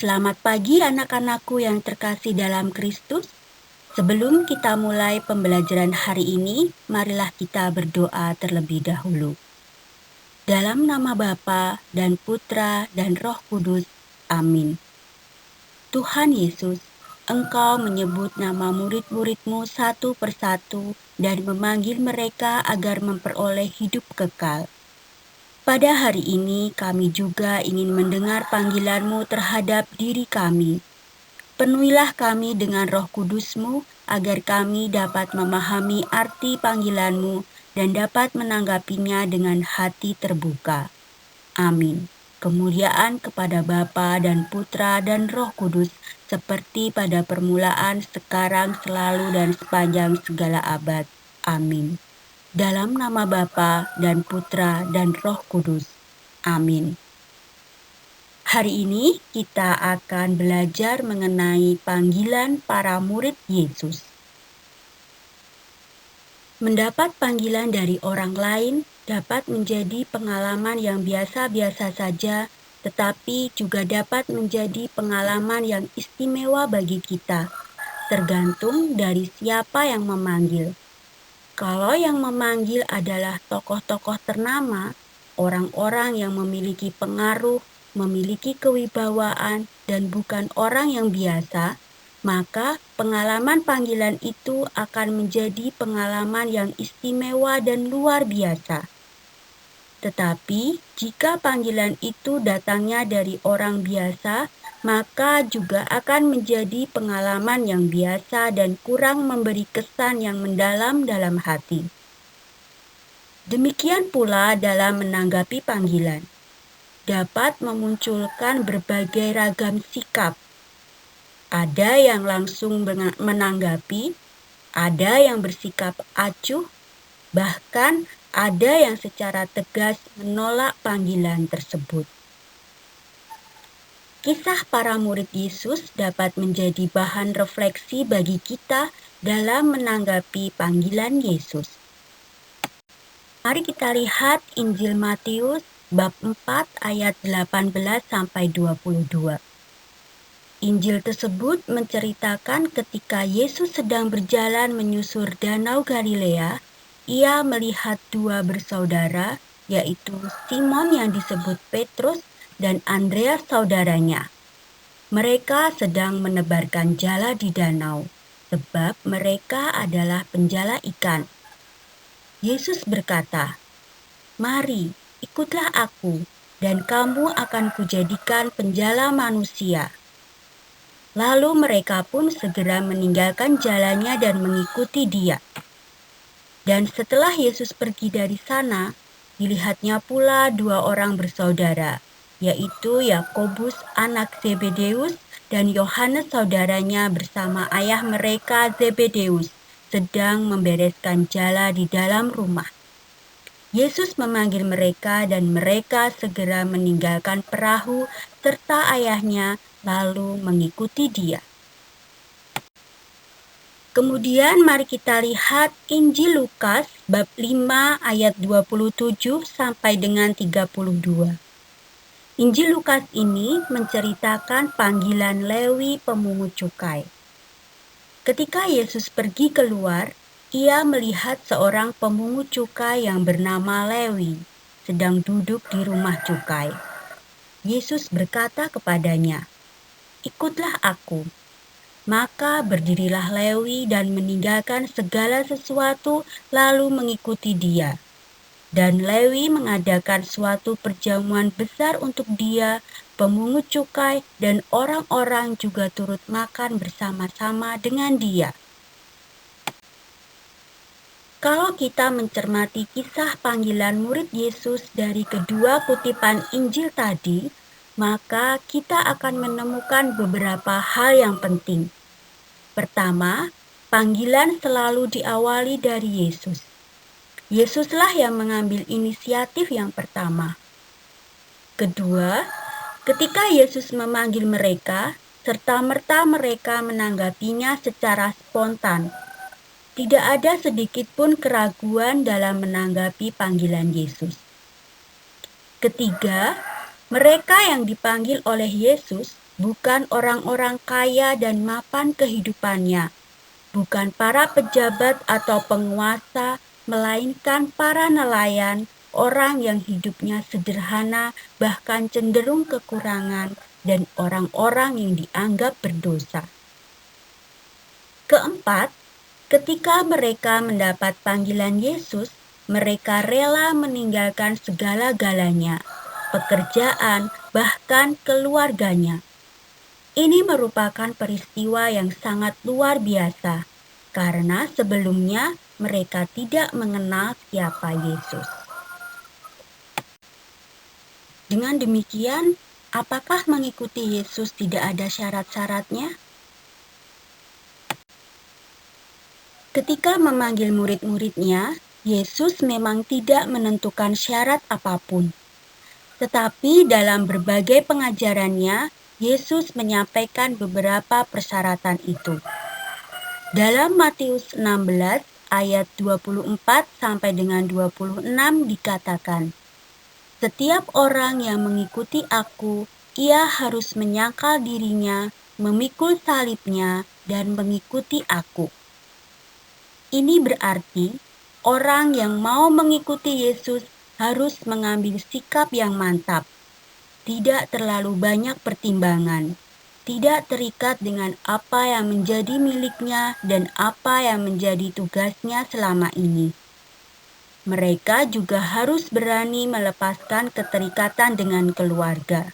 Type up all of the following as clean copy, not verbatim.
Selamat pagi anak-anakku yang terkasih dalam Kristus. Sebelum kita mulai pembelajaran hari ini, marilah kita berdoa terlebih dahulu. Dalam nama Bapa dan Putra dan Roh Kudus. Amin. Tuhan Yesus, Engkau menyebut nama murid-murid-Mu satu persatu dan memanggil mereka agar memperoleh hidup kekal. Pada hari ini kami juga ingin mendengar panggilan-Mu terhadap diri kami. Penuhilah kami dengan Roh Kudus-Mu agar kami dapat memahami arti panggilan-Mu dan dapat menanggapinya dengan hati terbuka. Amin. Kemuliaan kepada Bapa dan Putra dan Roh Kudus seperti pada permulaan, sekarang, selalu, dan sepanjang segala abad. Amin. Dalam nama Bapa dan Putra dan Roh Kudus. Amin. Hari ini kita akan belajar mengenai panggilan para murid Yesus. Mendapat panggilan dari orang lain dapat menjadi pengalaman yang biasa-biasa saja, tetapi juga dapat menjadi pengalaman yang istimewa bagi kita, tergantung dari siapa yang memanggil. Kalau yang memanggil adalah tokoh-tokoh ternama, orang-orang yang memiliki pengaruh, memiliki kewibawaan, dan bukan orang yang biasa, maka pengalaman panggilan itu akan menjadi pengalaman yang istimewa dan luar biasa. Tetapi jika panggilan itu datangnya dari orang biasa, maka juga akan menjadi pengalaman yang biasa dan kurang memberi kesan yang mendalam dalam hati. Demikian pula dalam menanggapi panggilan, dapat memunculkan berbagai ragam sikap. Ada yang langsung menanggapi, ada yang bersikap acuh, bahkan ada yang secara tegas menolak panggilan tersebut. Kisah para murid Yesus dapat menjadi bahan refleksi bagi kita dalam menanggapi panggilan Yesus. Mari kita lihat Injil Matius bab 4 ayat 18-22. Injil tersebut menceritakan ketika Yesus sedang berjalan menyusur Danau Galilea, ia melihat dua bersaudara, yaitu Simon yang disebut Petrus dan Andreas saudaranya. Mereka sedang menebarkan jala di danau, sebab mereka adalah penjala ikan. Yesus berkata, "Mari, ikutlah aku, dan kamu akan kujadikan penjala manusia." Lalu mereka pun segera meninggalkan jalannya dan mengikuti Dia. Dan setelah Yesus pergi dari sana, dilihatnya pula dua orang bersaudara, yaitu Yakobus anak Zebedeus dan Yohanes saudaranya bersama ayah mereka Zebedeus sedang membereskan jala di dalam rumah. Yesus memanggil mereka dan mereka segera meninggalkan perahu serta ayahnya lalu mengikuti Dia. Kemudian mari kita lihat Injil Lukas bab 5 ayat 27 sampai dengan 32. Injil Lukas ini menceritakan panggilan Lewi pemungut cukai. Ketika Yesus pergi keluar, ia melihat seorang pemungut cukai yang bernama Lewi sedang duduk di rumah cukai. Yesus berkata kepadanya, "Ikutlah aku." Maka berdirilah Lewi dan meninggalkan segala sesuatu lalu mengikuti Dia. Dan Lewi mengadakan suatu perjamuan besar untuk dia, pemungut cukai, dan orang-orang juga turut makan bersama-sama dengan dia. Kalau kita mencermati kisah panggilan murid Yesus dari kedua kutipan Injil tadi, maka kita akan menemukan beberapa hal yang penting. Pertama, panggilan selalu diawali dari Yesus. Yesuslah yang mengambil inisiatif yang pertama. Kedua, ketika Yesus memanggil mereka, serta-merta mereka menanggapinya secara spontan. Tidak ada sedikit pun keraguan dalam menanggapi panggilan Yesus. Ketiga, mereka yang dipanggil oleh Yesus bukan orang-orang kaya dan mapan kehidupannya, bukan para pejabat atau penguasa, melainkan para nelayan, orang yang hidupnya sederhana, bahkan cenderung kekurangan, dan orang-orang yang dianggap berdosa. Keempat, ketika mereka mendapat panggilan Yesus, mereka rela meninggalkan segala-galanya, pekerjaan, bahkan keluarganya. Ini merupakan peristiwa yang sangat luar biasa, karena sebelumnya mereka tidak mengenal siapa Yesus. Dengan demikian, apakah mengikuti Yesus tidak ada syarat-syaratnya? Ketika memanggil murid-muridnya, Yesus memang tidak menentukan syarat apapun. Tetapi dalam berbagai pengajarannya, Yesus menyampaikan beberapa persyaratan itu. Dalam Matius 16 ayat 24 sampai dengan 26 dikatakan, "Setiap orang yang mengikuti aku, ia harus menyangkal dirinya, memikul salibnya, dan mengikuti aku." Ini berarti orang yang mau mengikuti Yesus harus mengambil sikap yang mantap, tidak terlalu banyak pertimbangan, tidak terikat dengan apa yang menjadi miliknya dan apa yang menjadi tugasnya selama ini. Mereka juga harus berani melepaskan keterikatan dengan keluarga.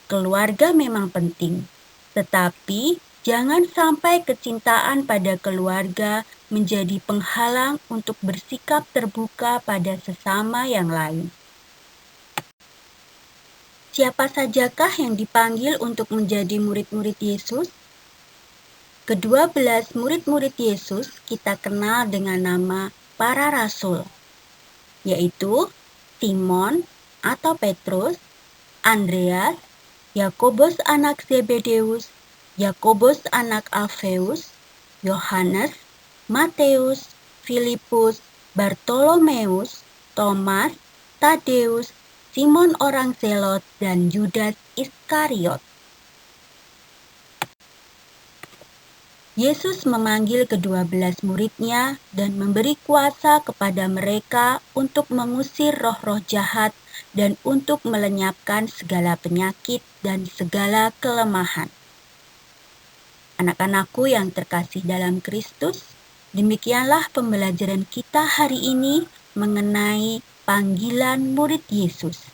Keluarga memang penting, tetapi jangan sampai kecintaan pada keluarga menjadi penghalang untuk bersikap terbuka pada sesama yang lain. Siapa sajakah yang dipanggil untuk menjadi murid-murid Yesus? Ke-12 murid-murid Yesus kita kenal dengan nama para rasul, yaitu Simon atau Petrus, Andreas, Yakobus anak Zebedeus, Yakobus anak Alfeus, Yohanes, Matius, Filipus, Bartolomeus, Thomas, Tadeus, Simon orang Zelot, dan Yudas Iskariot. Yesus memanggil ke-12 muridnya dan memberi kuasa kepada mereka untuk mengusir roh-roh jahat dan untuk melenyapkan segala penyakit dan segala kelemahan. Anak-anakku yang terkasih dalam Kristus, demikianlah pembelajaran kita hari ini mengenai panggilan murid Yesus.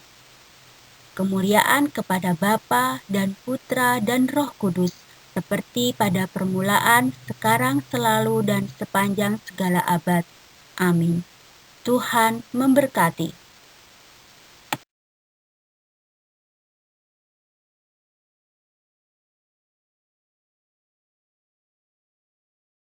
Kemuliaan kepada Bapa dan Putra dan Roh Kudus, seperti pada permulaan, sekarang, selalu, dan sepanjang segala abad. Amin. Tuhan memberkati.